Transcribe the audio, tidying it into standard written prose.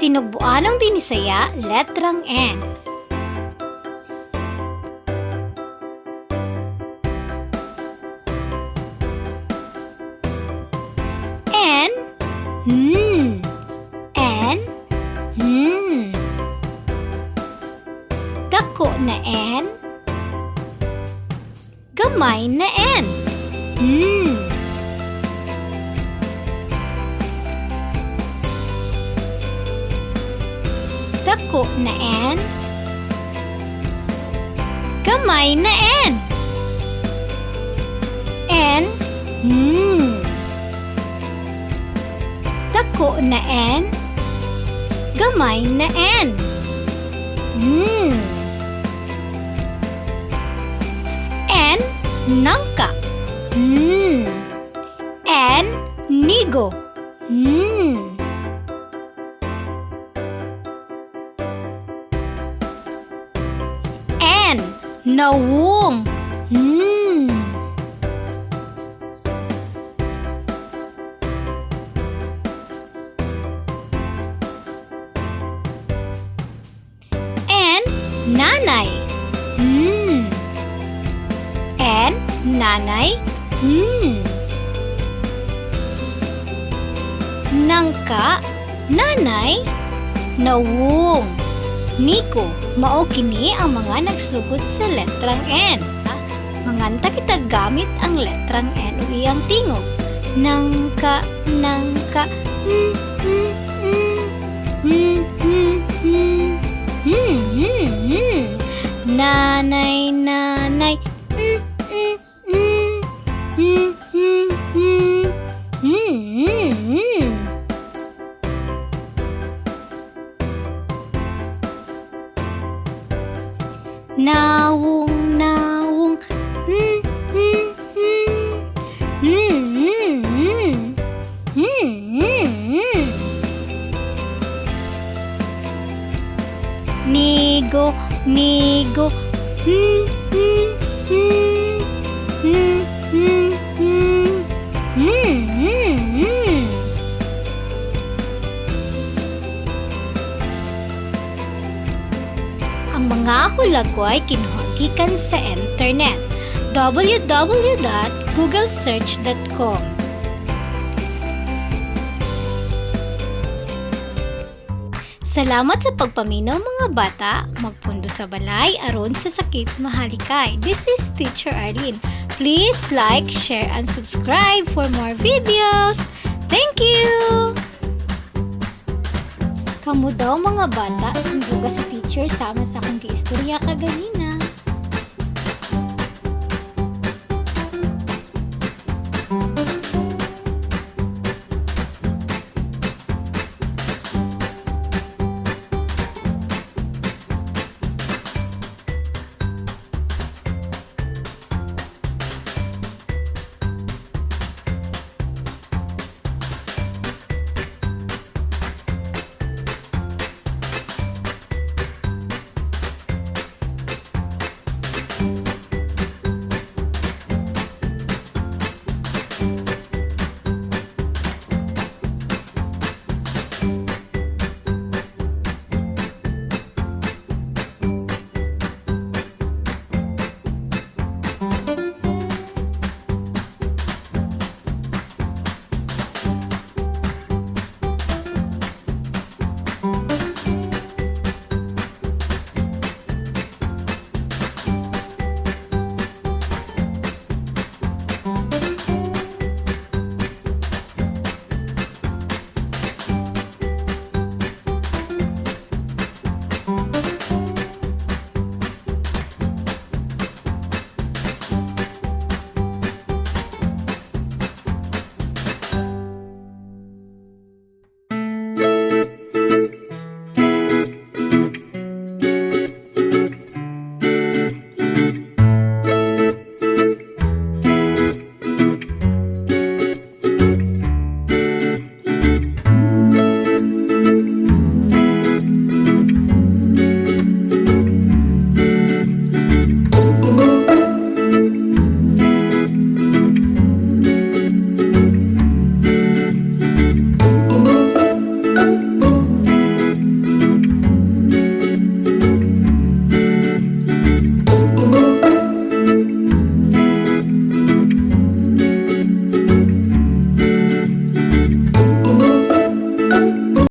Sinugbuanong binisaya Letrang N. N, N, dako na N, gamay na N. Dako na N, gamay na N. N, dako na N, gamay na N. N, nangka. N, nigo. N, nawong. N, nanay. N, nanay. Nangka, nanay, nawong. Niko, mao kini ang mga nagsugod sa letrang N. Manganta kita gamit ang letrang N o iyang tingog. Nangka, nangka, nanay, nanay, nawong, nawong, nigo, nigo, ang mga hulagway kinuha sa internet www.googlesearch.com. Salamat sa pagpaminaw mga bata, magpundo sa balay aron sa sakit mahalikay. This is Teacher Arlene. Please like, share, and subscribe for more videos. Thank you! Kamu daw mga bata, sunduga sa teacher sama sa akong giistorya kaganina.